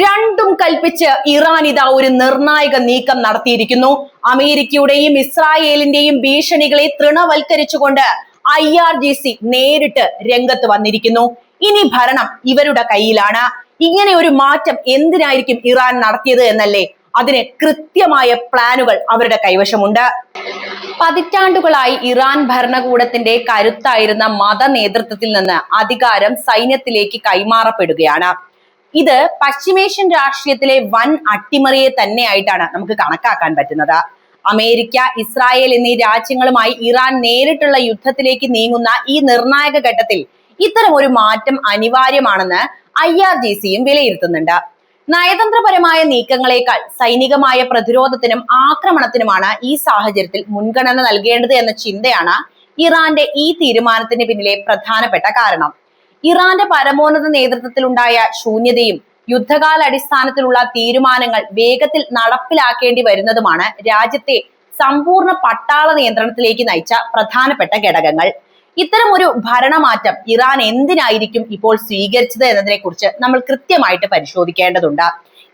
രണ്ടും കൽപ്പിച്ച് ഇറാൻ ഇതാ ഒരു നിർണായക നീക്കം നടത്തിയിരിക്കുന്നു. അമേരിക്കയുടെയും ഇസ്രായേലിന്റെയും ഭീഷണികളെ തൃണവൽക്കരിച്ചുകൊണ്ട് IRGC നേരിട്ട് രംഗത്ത് വന്നിരിക്കുന്നു. ഇനി ഭരണം ഇവരുടെ കയ്യിലാണ്. ഇങ്ങനെ ഒരു മാറ്റം എന്തിനായിരിക്കും ഇറാൻ നടത്തിയത് എന്നല്ലേ? അതിന് കൃത്യമായ പ്ലാനുകൾ അവരുടെ കൈവശമുണ്ട്. പതിറ്റാണ്ടുകളായി ഇറാൻ ഭരണകൂടത്തിന്റെ കരുത്തായിരുന്ന മത നേതൃത്വത്തിൽ നിന്ന് അധികാരം സൈന്യത്തിലേക്ക് കൈമാറപ്പെടുകയാണ്. ഇത് പശ്ചിമേഷ്യൻ രാഷ്ട്രീയത്തിലെ വൻ അട്ടിമറിയെ തന്നെയായിട്ടാണ് നമുക്ക് കണക്കാക്കാൻ പറ്റുന്നത്. അമേരിക്ക, ഇസ്രായേൽ എന്നീ രാജ്യങ്ങളുമായി ഇറാൻ നേരിട്ടുള്ള യുദ്ധത്തിലേക്ക് നീങ്ങുന്ന ഈ നിർണായക ഘട്ടത്തിൽ ഇത്തരം ഒരു മാറ്റം അനിവാര്യമാണെന്ന് IRGCയും വിലയിരുത്തുന്നുണ്ട്. നയതന്ത്രപരമായ നീക്കങ്ങളെക്കാൾ സൈനികമായ പ്രതിരോധത്തിനും ആക്രമണത്തിനുമാണ് ഈ സാഹചര്യത്തിൽ മുൻഗണന നൽകേണ്ടത് എന്ന ചിന്തയാണ് ഇറാന്റെ ഈ തീരുമാനത്തിന് പിന്നിലെ പ്രധാനപ്പെട്ട കാരണം. ഇറാന്റെ പരമോന്നത നേതൃത്വത്തിലുണ്ടായ ശൂന്യതയും യുദ്ധകാലാടിസ്ഥാനത്തിലുള്ള തീരുമാനങ്ങൾ വേഗത്തിൽ നടപ്പിലാക്കേണ്ടി വരുന്നതുമാണ് രാജ്യത്തെ സമ്പൂർണ്ണ പട്ടാള നിയന്ത്രണത്തിലേക്ക് നയിച്ച പ്രധാനപ്പെട്ട ഘടകങ്ങൾ. ഇത്തരം ഒരു ഭരണമാറ്റം ഇറാൻ എന്തിനായിരിക്കും ഇപ്പോൾ സ്വീകരിച്ചത് എന്നതിനെ കുറിച്ച് നമ്മൾ കൃത്യമായിട്ട് പരിശോധിക്കേണ്ടതുണ്ട്.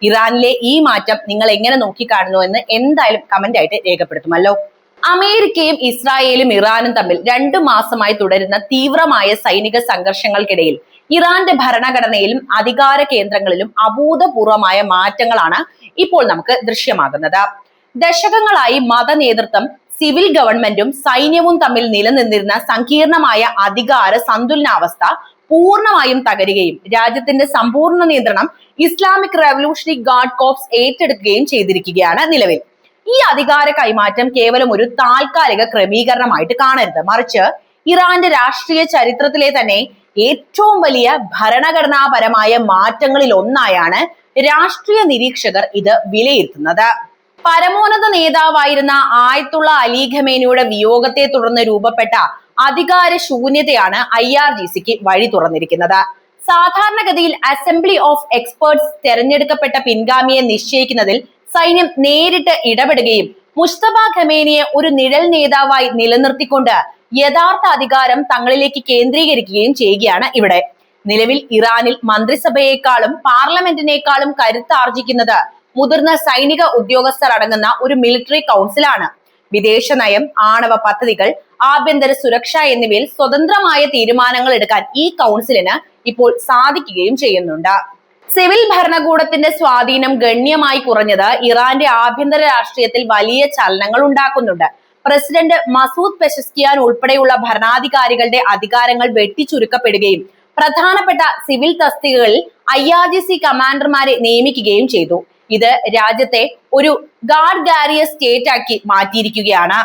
ഇറാനിലെ ഈ മാറ്റം നിങ്ങൾ എങ്ങനെ നോക്കിക്കാണുന്നു എന്ന് എന്തായാലും കമന്റ് ആയിട്ട് രേഖപ്പെടുത്തുമല്ലോ. അമേരിക്കയും ഇസ്രായേലും ഇറാനും തമ്മിൽ 2 മാസമായി തുടരുന്ന തീവ്രമായ സൈനിക സംഘർഷങ്ങൾക്കിടയിൽ ഇറാന്റെ ഭരണഘടനയിലും അധികാര കേന്ദ്രങ്ങളിലും അഭൂതപൂർവമായ മാറ്റങ്ങളാണ് ഇപ്പോൾ നമുക്ക് ദൃശ്യമാകുന്നത്. ദശകങ്ങളായി മത നേതൃത്വം, സിവിൽ ഗവൺമെന്റും സൈന്യവും തമ്മിൽ നിലനിന്നിരുന്ന സങ്കീർണമായ അധികാര സന്തുലനാവസ്ഥ പൂർണ്ണമായും തകരുകയും രാജ്യത്തിന്റെ സമ്പൂർണ്ണ നിയന്ത്രണം ഇസ്ലാമിക് റവല്യൂഷണറി ഗാർഡ് കോർപ്സ് ഏറ്റെടുക്കുകയും ചെയ്തിരിക്കുകയാണ് നിലവിൽ. ഈ അധികാര കൈമാറ്റം കേവലം ഒരു താൽക്കാലിക ക്രമീകരണമായിട്ട് കാണരുത്, മറിച്ച് ഇറാന്റെ രാഷ്ട്രീയ ചരിത്രത്തിലെ തന്നെ ഏറ്റവും വലിയ ഭരണഘടനാപരമായ മാറ്റങ്ങളിൽ ഒന്നായാണ് രാഷ്ട്രീയ നിരീക്ഷകർ ഇത് വിലയിരുത്തുന്നത്. പരമോന്നത നേതാവായിരുന്ന ആയത്തുള്ള അലി ഖമേനിയുടെ വിയോഗത്തെ തുടർന്ന് രൂപപ്പെട്ട അധികാര ശൂന്യതയാണ് IRGCക്ക് വഴി തുറന്നിരിക്കുന്നത്. സാധാരണഗതിയിൽ അസംബ്ലി ഓഫ് എക്സ്പേർട്സ് തെരഞ്ഞെടുക്കപ്പെട്ട പിൻഗാമിയെ നിശ്ചയിക്കുന്നതിൽ സൈന്യം നേരിട്ട് ഇടപെടുകയും മുസ്തഫ ഖമേനിയെ ഒരു നിഴൽ നേതാവായി നിലനിർത്തിക്കൊണ്ട് യഥാർത്ഥ അധികാരം തങ്ങളിലേക്ക് കേന്ദ്രീകരിക്കുകയും ചെയ്യുകയാണ് ഇവിടെ. നിലവിൽ ഇറാനിൽ മന്ത്രിസഭയെക്കാളും പാർലമെന്റിനേക്കാളും കരുത്താർജിക്കുന്നത് മുതിർന്ന സൈനിക ഉദ്യോഗസ്ഥർ അടങ്ങുന്ന ഒരു മിലിറ്ററി കൗൺസിലാണ്. വിദേശ നയം, ആണവ പദ്ധതികൾ, ആഭ്യന്തര സുരക്ഷ എന്നിവയിൽ സ്വതന്ത്രമായ തീരുമാനങ്ങൾ എടുക്കാൻ ഈ കൗൺസിലിന് ഇപ്പോൾ സാധിക്കുകയും ചെയ്യുന്നുണ്ട്. സിവിൽ ഭരണകൂടത്തിന്റെ സ്വാധീനം ഗണ്യമായി കുറഞ്ഞത് ഇറാന്റെ ആഭ്യന്തര രാഷ്ട്രീയത്തിൽ വലിയ ചലനങ്ങൾ ഉണ്ടാക്കുന്നുണ്ട്. പ്രസിഡന്റ് മസൂദ് പെഷസ്കിയാൻ ഉൾപ്പെടെയുള്ള ഭരണാധികാരികളുടെ അധികാരങ്ങൾ വെട്ടിച്ചുരുക്കപ്പെടുകയും പ്രധാനപ്പെട്ട സിവിൽ തസ്തികകളിൽ IRGC കമാൻഡർമാരെ നിയമിക്കുകയും ചെയ്തു. ഇത് രാജ്യത്തെ ഒരു ഗാർഡ് ഗാരിയ സ്റ്റേറ്റ് ആക്കി മാറ്റിയിരിക്കുകയാണ്.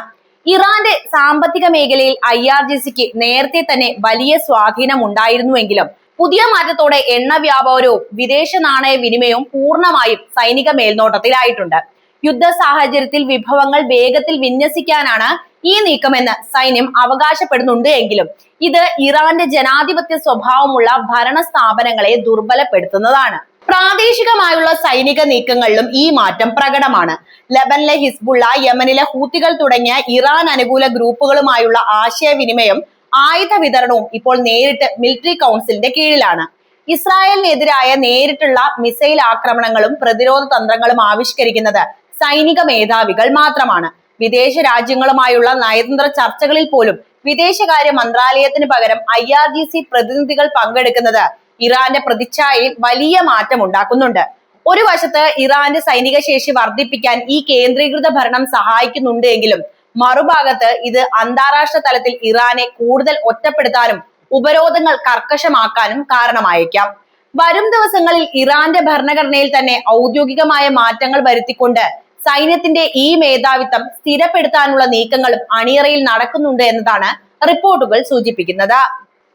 ഇറാന്റെ സാമ്പത്തിക മേഖലയിൽ IRGCക്ക് നേരത്തെ തന്നെ വലിയ സ്വാധീനം ഉണ്ടായിരുന്നുവെങ്കിലും പുതിയ മാറ്റത്തോടെ എണ്ണ വ്യാപാരവും വിദേശ നാണയ വിനിമയവും പൂർണ്ണമായും സൈനിക മേൽനോട്ടത്തിലായിട്ടുണ്ട്. യുദ്ധ സാഹചര്യത്തിൽ വിഭവങ്ങൾ വേഗത്തിൽ വിന്യസിക്കാനാണ് ഈ നീക്കമെന്ന് സൈന്യം അവകാശപ്പെടുന്നുണ്ട് എങ്കിലും ഇത് ഇറാന്റെ ജനാധിപത്യ സ്വഭാവമുള്ള ഭരണ സ്ഥാപനങ്ങളെ ദുർബലപ്പെടുത്തുന്നതാണ്. പ്രാദേശികമായുള്ള സൈനിക നീക്കങ്ങളിലും ഈ മാറ്റം പ്രകടമാണ്. ലബനിലെ ഹിസ്ബുള്ള, യമനിലെ ഹൂത്തികൾ തുടങ്ങിയ ഇറാൻ അനുകൂല ഗ്രൂപ്പുകളുമായുള്ള ആശയവിനിമയം, ആയുധ വിതരണവും ഇപ്പോൾ നേരിട്ട് മിലിറ്ററി കൗൺസിലിന്റെ കീഴിലാണ്. ഇസ്രായേലിനെതിരായ നേരിട്ടുള്ള മിസൈൽ ആക്രമണങ്ങളും പ്രതിരോധ തന്ത്രങ്ങളും ആവിഷ്കരിക്കുന്നത് സൈനിക മേധാവികൾ മാത്രമാണ്. വിദേശ രാജ്യങ്ങളുമായുള്ള നയതന്ത്ര ചർച്ചകളിൽ പോലും വിദേശകാര്യ മന്ത്രാലയത്തിന് പകരം IRGC പ്രതിനിധികൾ പങ്കെടുക്കുന്നത് ഇറാന്റെ പ്രതിച്ഛായയിൽ വലിയ മാറ്റം ഉണ്ടാക്കുന്നുണ്ട്. ഒരു വശത്ത് ഇറാന്റെ സൈനിക ശേഷി വർദ്ധിപ്പിക്കാൻ ഈ കേന്ദ്രീകൃത ഭരണം സഹായിക്കുന്നുണ്ട് എങ്കിലും മറുഭാഗത്ത് ഇത് അന്താരാഷ്ട്ര തലത്തിൽ ഇറാനെ കൂടുതൽ ഒറ്റപ്പെടുത്താനും ഉപരോധങ്ങൾ കർക്കശമാക്കാനും കാരണമായേക്കാം. വരും ദിവസങ്ങളിൽ ഇറാന്റെ ഭരണഘടനയിൽ തന്നെ ഔദ്യോഗികമായ മാറ്റങ്ങൾ വരുത്തിക്കൊണ്ട് സൈന്യത്തിന്റെ ഈ മേധാവിത്വം സ്ഥിരപ്പെടുത്താനുള്ള നീക്കങ്ങളും അണിയറയിൽ നടക്കുന്നുണ്ട് എന്നതാണ് റിപ്പോർട്ടുകൾ സൂചിപ്പിക്കുന്നത്.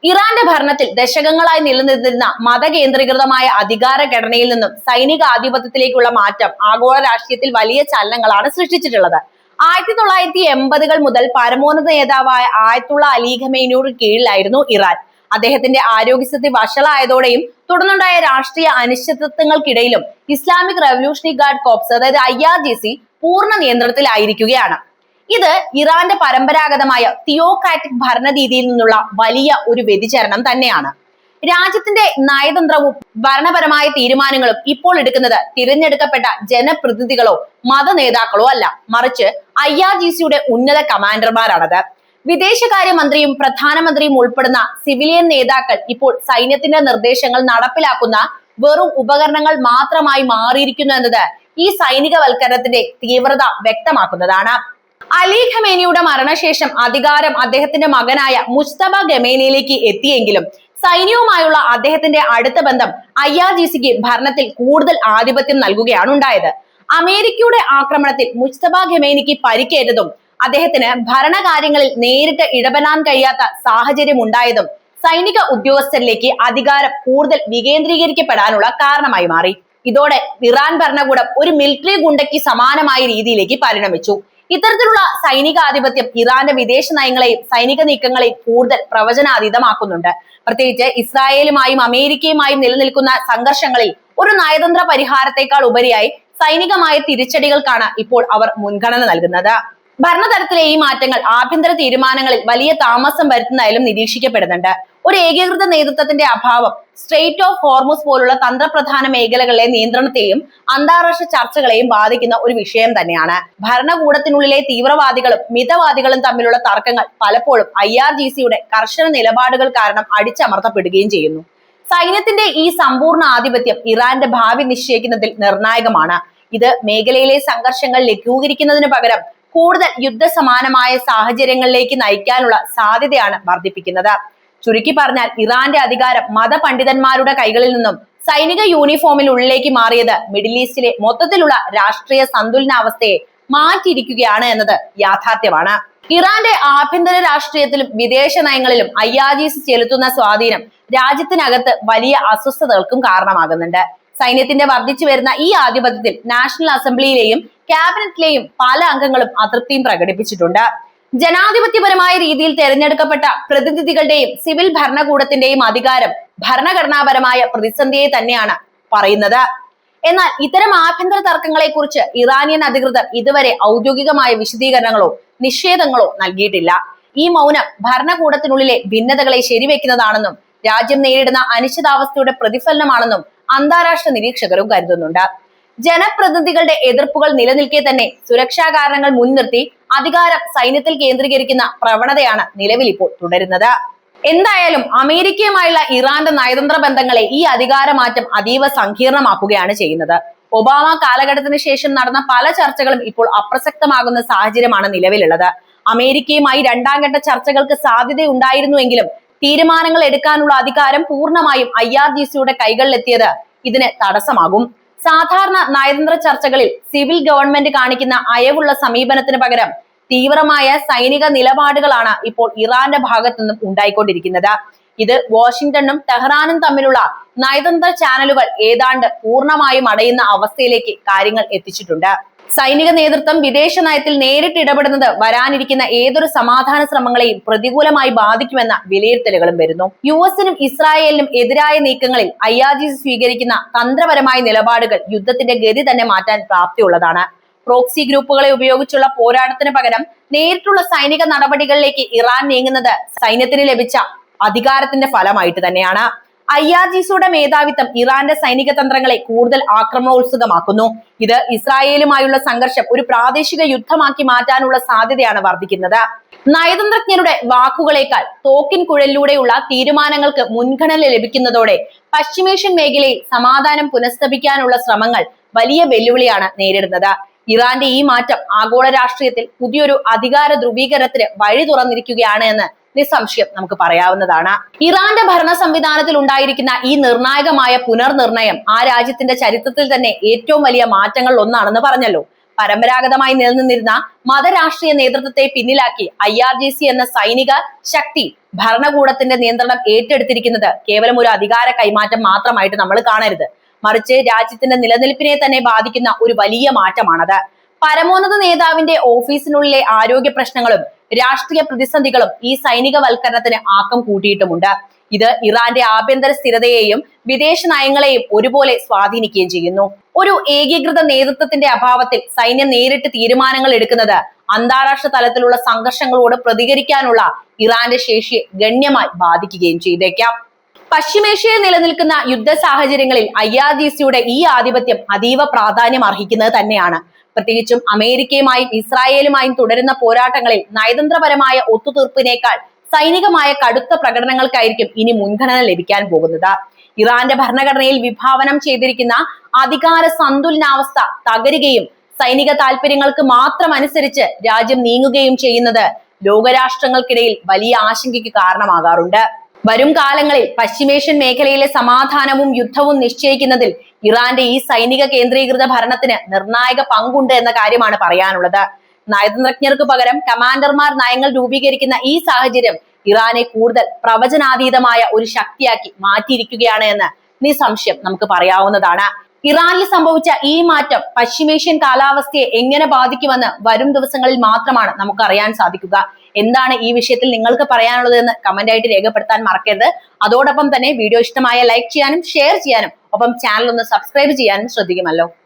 ഇറാന്റെ ഭരണത്തിൽ ദശകങ്ങളായി നിലനിന്നിരുന്ന മതകേന്ദ്രീകൃതമായ അധികാര ഘടനയിൽ നിന്നും സൈനിക ആധിപത്യത്തിലേക്കുള്ള മാറ്റം ആഗോള രാഷ്ട്രീയത്തിൽ വലിയ ചലനങ്ങളാണ് സൃഷ്ടിച്ചിട്ടുള്ളത്. 1980-കൾ മുതൽ പരമോന്നത നേതാവായ ആയത്തുള്ള അലി ഖമേനിയുടെ കീഴിലായിരുന്നു ഇറാൻ. അദ്ദേഹത്തിന്റെ ആരോഗ്യസ്ഥിതി വഷളായതോടെയും തുടർന്നുണ്ടായ രാഷ്ട്രീയ അനിശ്ചിതത്വങ്ങൾക്കിടയിലും ഇസ്ലാമിക് റവല്യൂഷണറി ഗാർഡ് കോർപ്സ് അതായത് IRGC പൂർണ്ണ നിയന്ത്രണത്തിലായിരിക്കുകയാണ്. ഇത് ഇറാന്റെ പരമ്പരാഗതമായ തിയോക്രാറ്റിക് ഭരണരീതിയിൽ നിന്നുള്ള വലിയ ഒരു വ്യതിചലനം തന്നെയാണ്. രാജ്യത്തിന്റെ നയതന്ത്രവും ഭരണപരമായ തീരുമാനങ്ങളും ഇപ്പോൾ എടുക്കുന്നത് തിരഞ്ഞെടുക്കപ്പെട്ട ജനപ്രതിനിധികളോ മത നേതാക്കളോ അല്ല, മറിച്ച് IRGCയുടെ ഉന്നത കമാൻഡർമാരാണത്. വിദേശകാര്യ മന്ത്രിയും പ്രധാനമന്ത്രിയും ഉൾപ്പെടുന്ന സിവിലിയൻ നേതാക്കൾ ഇപ്പോൾ സൈന്യത്തിന്റെ നിർദ്ദേശങ്ങൾ നടപ്പിലാക്കുന്ന വെറും ഉപകരണങ്ങൾ മാത്രമായി മാറിയിരിക്കുന്നു എന്നത് ഈ സൈനികവൽക്കരണത്തിന്റെ തീവ്രത വ്യക്തമാക്കുന്നതാണ്. അലി ഖമേനിയുടെ മരണശേഷം അധികാരം അദ്ദേഹത്തിന്റെ മകനായ മുസ്തഫ ഖമേനിയിലേക്ക് എത്തിയെങ്കിലും സൈന്യവുമായുള്ള അദ്ദേഹത്തിന്റെ അടുത്ത ബന്ധം IRGCക്ക് ഭരണത്തിൽ കൂടുതൽ ആധിപത്യം നൽകുകയാണ് ഉണ്ടായത്. അമേരിക്കയുടെ ആക്രമണത്തിൽ മുസ്തഫ ഖമേനിക്ക് പരിക്കേറ്റതും അദ്ദേഹത്തിന് ഭരണകാര്യങ്ങളിൽ നേരിട്ട് ഇടപെടാൻ കഴിയാത്ത സാഹചര്യം ഉണ്ടായതും സൈനിക ഉദ്യോഗസ്ഥരിലേക്ക് അധികാരം കൂടുതൽ വികേന്ദ്രീകരിക്കപ്പെടാനുള്ള കാരണമായി മാറി. ഇതോടെ ഇറാൻ ഭരണകൂടം ഒരു മിലിറ്ററി ഗുണ്ടയ്ക്ക് സമാനമായ രീതിയിലേക്ക് പരിണമിച്ചു. ഇത്തരത്തിലുള്ള സൈനികാധിപത്യം ഇറാന്റെ വിദേശ നയങ്ങളെയും സൈനിക നീക്കങ്ങളെയും കൂടുതൽ പ്രവചനാതീതമാക്കുന്നുണ്ട്. പ്രത്യേകിച്ച് ഇസ്രായേലുമായും അമേരിക്കയുമായും നിലനിൽക്കുന്ന സംഘർഷങ്ങളിൽ ഒരു നയതന്ത്ര പരിഹാരത്തെക്കാൾ ഉപരിയായി സൈനികമായ തിരിച്ചടികൾക്കാണ് ഇപ്പോൾ അവർ മുൻഗണന നൽകുന്നത്. ഭരണതലത്തിലെ ഈ മാറ്റങ്ങൾ ആഭ്യന്തര തീരുമാനങ്ങളിൽ വലിയ താമസം വരുത്തുന്നതായാലും നിരീക്ഷിക്കപ്പെടുന്നുണ്ട്. ഒരു ഏകീകൃത നേതൃത്വത്തിന്റെ അഭാവം സ്ട്രെയിറ്റ് ഓഫ് ഹോർമുസ് പോലുള്ള തന്ത്രപ്രധാന മേഖലകളിലെ നിയന്ത്രണത്തെയും അന്താരാഷ്ട്ര ചർച്ചകളെയും ബാധിക്കുന്ന ഒരു വിഷയം തന്നെയാണ്. ഭരണകൂടത്തിനുള്ളിലെ തീവ്രവാദികളും മിതവാദികളും തമ്മിലുള്ള തർക്കങ്ങൾ പലപ്പോഴും IRGCയുടെ കർശന നിലപാടുകൾ കാരണം അടിച്ചമർത്തപ്പെടുകയും ചെയ്യുന്നു. സൈന്യത്തിന്റെ ഈ സമ്പൂർണ്ണ ആധിപത്യം ഇറാന്റെ ഭാവി നിശ്ചയിക്കുന്നതിൽ നിർണായകമാണ്. ഇത് മേഖലയിലെ സംഘർഷങ്ങൾ ലഘൂകരിക്കുന്നതിന് പകരം കൂടുതൽ യുദ്ധസമാനമായ സാഹചര്യങ്ങളിലേക്ക് നയിക്കാനുള്ള സാധ്യതയാണ് വർദ്ധിപ്പിക്കുന്നത്. ചുരുക്കി പറഞ്ഞാൽ ഇറാന്റെ അധികാരം മതപണ്ഡിതന്മാരുടെ കൈകളിൽ നിന്നും സൈനിക യൂണിഫോമിനുള്ളിലേക്ക് മാറിയത് മിഡിൽ ഈസ്റ്റിലെ മൊത്തത്തിലുള്ള രാഷ്ട്രീയ സന്തുലനാവസ്ഥയെ മാറ്റിയിരിക്കുകയാണ് എന്നത് യാഥാർത്ഥ്യമാണ്. ഇറാന്റെ ആഭ്യന്തര രാഷ്ട്രീയത്തിലും വിദേശ നയങ്ങളിലും IRGC ചെലുത്തുന്ന സ്വാധീനം രാജ്യത്തിനകത്ത് വലിയ അസ്വസ്ഥതകൾക്കും കാരണമാകുന്നുണ്ട്. സൈന്യത്തിന്റെ വർദ്ധിച്ചു വരുന്ന ഈ ആധിപത്യത്തിൽ നാഷണൽ അസംബ്ലിയിലെയും ക്യാബിനറ്റിലെയും പല അംഗങ്ങളും അതൃപ്തിയും പ്രകടിപ്പിച്ചിട്ടുണ്ട്. ജനാധിപത്യപരമായ രീതിയിൽ തെരഞ്ഞെടുക്കപ്പെട്ട പ്രതിനിധികളുടെയും സിവിൽ ഭരണകൂടത്തിന്റെയും അധികാരം ഭരണഘടനാപരമായ പ്രതിസന്ധിയെ തന്നെയാണ് പറയുന്നത്. എന്നാൽ ഇത്തരം ആഭ്യന്തര തർക്കങ്ങളെ കുറിച്ച് ഇറാനിയൻ അധികൃതർ ഇതുവരെ ഔദ്യോഗികമായ വിശദീകരണങ്ങളോ നിഷേധങ്ങളോ നൽകിയിട്ടില്ല. ഈ മൗനം ഭരണകൂടത്തിനുള്ളിലെ ഭിന്നതകളെ ശരിവെക്കുന്നതാണെന്നും രാജ്യം നേരിടുന്ന അനിശ്ചിതാവസ്ഥയുടെ പ്രതിഫലനമാണെന്നും അന്താരാഷ്ട്ര നിരീക്ഷകരും കരുതുന്നുണ്ട്. ജനപ്രതിനിധികളുടെ എതിർപ്പുകൾ നിലനിൽക്കെ തന്നെ സുരക്ഷാ കാരണങ്ങൾ മുൻനിർത്തി അധികാരം സൈന്യത്തിൽ കേന്ദ്രീകരിക്കുന്ന പ്രവണതയാണ് നിലവിൽ ഇപ്പോൾ തുടരുന്നത്. എന്തായാലും അമേരിക്കയുമായുള്ള ഇറാന്റെ നയതന്ത്ര ബന്ധങ്ങളെ ഈ അധികാരമാറ്റം അതീവ സങ്കീർണമാക്കുകയാണ് ചെയ്യുന്നത്. ഒബാമ കാലഘട്ടത്തിന് ശേഷം നടന്ന പല ചർച്ചകളും ഇപ്പോൾ അപ്രസക്തമാകുന്ന സാഹചര്യമാണ് നിലവിലുള്ളത്. അമേരിക്കയുമായി രണ്ടാം ഘട്ട ചർച്ചകൾക്ക് സാധ്യതയുണ്ടായിരുന്നുവെങ്കിലും തീരുമാനങ്ങൾ എടുക്കാനുള്ള അധികാരം പൂർണ്ണമായും IRGCയുടെ കൈകളിലെത്തിയത് ഇതിന് തടസ്സമാകും. സാധാരണ നയതന്ത്ര ചർച്ചകളിൽ സിവിൽ ഗവൺമെന്റ് കാണിക്കുന്ന അയവുള്ള സമീപനത്തിന് പകരം തീവ്രമായ സൈനിക നിലപാടുകളാണ് ഇപ്പോൾ ഇറാന്റെ ഭാഗത്തു നിന്നും ഉണ്ടായിക്കൊണ്ടിരിക്കുന്നത്. ഇത് വാഷിംഗ്ടണും ടെഹ്റാനും തമ്മിലുള്ള നയതന്ത്ര ചാനലുകൾ ഏതാണ്ട് പൂർണ്ണമായും അടയുന്ന അവസ്ഥയിലേക്ക് കാര്യങ്ങൾ എത്തിച്ചിട്ടുണ്ട്. സൈനിക നേതൃത്വം വിദേശ നയത്തിൽ നേരിട്ട് ഇടപെടുന്നത് വരാനിരിക്കുന്ന ഏതൊരു സമാധാന ശ്രമങ്ങളെയും പ്രതികൂലമായി ബാധിക്കുമെന്ന വിലയിരുത്തലുകളും വരുന്നു. US-നും ഇസ്രായേലിനും എതിരായ നീക്കങ്ങളിൽ IRGC സ്വീകരിക്കുന്ന തന്ത്രപരമായ നിലപാടുകൾ യുദ്ധത്തിന്റെ ഗതി തന്നെ മാറ്റാൻ പ്രാപ്തിയുള്ളതാണ്. പ്രോക്സി ഗ്രൂപ്പുകളെ ഉപയോഗിച്ചുള്ള പോരാട്ടത്തിന് പകരം നേരിട്ടുള്ള സൈനിക നടപടികളിലേക്ക് ഇറാൻ നീങ്ങുന്നത് സൈന്യത്തിന് ലഭിച്ച അധികാരത്തിന്റെ ഫലമായിട്ട് തന്നെയാണ്. IRGCയുടെ മേധാവിത്വം ഇറാന്റെ സൈനിക തന്ത്രങ്ങളെ കൂടുതൽ ആക്രമണോത്സുകമാക്കുന്നു. ഇത് ഇസ്രായേലുമായുള്ള സംഘർഷം ഒരു പ്രാദേശിക യുദ്ധമാക്കി മാറ്റാനുള്ള സാധ്യതയാണ് വർദ്ധിക്കുന്നത്. നയതന്ത്രജ്ഞരുടെ വാക്കുകളേക്കാൾ തോക്കിൻ കുഴലിലൂടെയുള്ള തീരുമാനങ്ങൾക്ക് മുൻഗണന ലഭിക്കുന്നതോടെ പശ്ചിമേഷ്യൻ മേഖലയിൽ സമാധാനം പുനഃസ്ഥാപിക്കാനുള്ള ശ്രമങ്ങൾ വലിയ വെല്ലുവിളിയാണ് നേരിടുന്നത്. ഇറാന്റെ ഈ മാറ്റം ആഗോള രാഷ്ട്രീയത്തിൽ പുതിയൊരു അധികാര ധ്രുവീകരണത്തിന് വഴി തുറന്നിരിക്കുകയാണ് എന്ന് നിസ്സംശയം നമുക്ക് പറയാവുന്നതാണ്. ഇറാന്റെ ഭരണ സംവിധാനത്തിൽ ഉണ്ടായിരിക്കുന്ന ഈ നിർണായകമായ പുനർനിർണയം ആ രാജ്യത്തിന്റെ ചരിത്രത്തിൽ തന്നെ ഏറ്റവും വലിയ മാറ്റങ്ങളിൽ ഒന്നാണെന്ന് പറഞ്ഞല്ലോ. പരമ്പരാഗതമായി നിലനിന്നിരുന്ന മതരാഷ്ട്രീയ നേതൃത്വത്തെ പിന്നിലാക്കി IRGC എന്ന സൈനിക ശക്തി ഭരണകൂടത്തിന്റെ നിയന്ത്രണം ഏറ്റെടുത്തിരിക്കുന്നത് കേവലം ഒരു അധികാര കൈമാറ്റം മാത്രമായിട്ട് നമ്മൾ കാണരുത്. മറിച്ച് രാജ്യത്തിന്റെ നിലനിൽപ്പിനെ തന്നെ ബാധിക്കുന്ന ഒരു വലിയ മാറ്റമാണത്. പരമോന്നത നേതാവിന്റെ ഓഫീസിനുള്ളിലെ ആരോഗ്യ പ്രശ്നങ്ങളും രാഷ്ട്രീയ പ്രതിസന്ധികളും ഈ സൈനികവൽക്കരണത്തിന് ആക്കം കൂട്ടിയിട്ടുമുണ്ട്. ഇത് ഇറാന്റെ ആഭ്യന്തര സ്ഥിരതയെയും വിദേശ നയങ്ങളെയും ഒരുപോലെ സ്വാധീനിക്കുകയും ചെയ്യുന്നു. ഒരു ഏകീകൃത നേതൃത്വത്തിന്റെ അഭാവത്തിൽ സൈന്യം നേരിട്ട് തീരുമാനങ്ങൾ എടുക്കുന്നത് അന്താരാഷ്ട്ര തലത്തിലുള്ള സംഘർഷങ്ങളോട് പ്രതികരിക്കാനുള്ള ഇറാന്റെ ശേഷിയെ ഗണ്യമായി ബാധിക്കുകയും ചെയ്തേക്കാം. പശ്ചിമേഷ്യയിൽ നിലനിൽക്കുന്ന യുദ്ധ സാഹചര്യങ്ങളിൽ IRGCയുടെ ഈ ആധിപത്യം അതീവ പ്രാധാന്യം അർഹിക്കുന്നത് തന്നെയാണ്. പ്രത്യേകിച്ചും അമേരിക്കയുമായും ഇസ്രായേലുമായും തുടരുന്ന പോരാട്ടങ്ങളിൽ നയതന്ത്രപരമായ ഒത്തുതീർപ്പിനേക്കാൾ സൈനികമായ കടുത്ത പ്രകടനങ്ങൾക്കായിരിക്കും ഇനി മുൻഗണന ലഭിക്കാൻ പോകുന്നത്. ഇറാന്റെ ഭരണഘടനയിൽ വിഭാവനം ചെയ്തിരിക്കുന്ന അധികാര സന്തുലനാവസ്ഥ തകരുകയും സൈനിക താല്പര്യങ്ങൾക്ക് മാത്രം അനുസരിച്ച് രാജ്യം നീങ്ങുകയും ചെയ്യുന്നത് ലോകരാഷ്ട്രങ്ങൾക്കിടയിൽ വലിയ ആശങ്കയ്ക്ക് കാരണമാകാറുണ്ട്. വരും കാലങ്ങളിൽ പശ്ചിമേഷ്യൻ മേഖലയിലെ സമാധാനവും യുദ്ധവും നിശ്ചയിക്കുന്നതിൽ ഇറാന്റെ ഈ സൈനിക കേന്ദ്രീകൃത ഭരണത്തിന് നിർണായക പങ്കുണ്ട് എന്ന കാര്യമാണ് പറയാനുള്ളത്. നയതന്ത്രജ്ഞർക്ക് പകരം കമാൻഡർമാർ നയങ്ങൾ രൂപീകരിക്കുന്ന ഈ സാഹചര്യം ഇറാനെ കൂടുതൽ പ്രവചനാതീതമായ ഒരു ശക്തിയാക്കി മാറ്റിയിരിക്കുകയാണ് എന്ന് നിസ്സംശയം നമുക്ക് പറയാവുന്നതാണ്. ഇറാനിൽ സംഭവിച്ച ഈ മാറ്റം പശ്ചിമേഷ്യൻ കാലാവസ്ഥയെ എങ്ങനെ ബാധിക്കുമെന്ന് വരും ദിവസങ്ങളിൽ മാത്രമാണ് നമുക്ക് അറിയാൻ സാധിക്കുക. എന്താണ് ഈ വിഷയത്തിൽ നിങ്ങൾക്ക് പറയാനുള്ളത് എന്ന് കമന്റ് ആയിട്ട് രേഖപ്പെടുത്താൻ മറക്കരുത്. അതോടൊപ്പം തന്നെ വീഡിയോ ഇഷ്ടമായ ലൈക്ക് ചെയ്യാനും ഷെയർ ചെയ്യാനും ഒപ്പം ചാനൽ ഒന്ന് സബ്സ്ക്രൈബ് ചെയ്യാനും ശ്രദ്ധിക്കുമല്ലോ.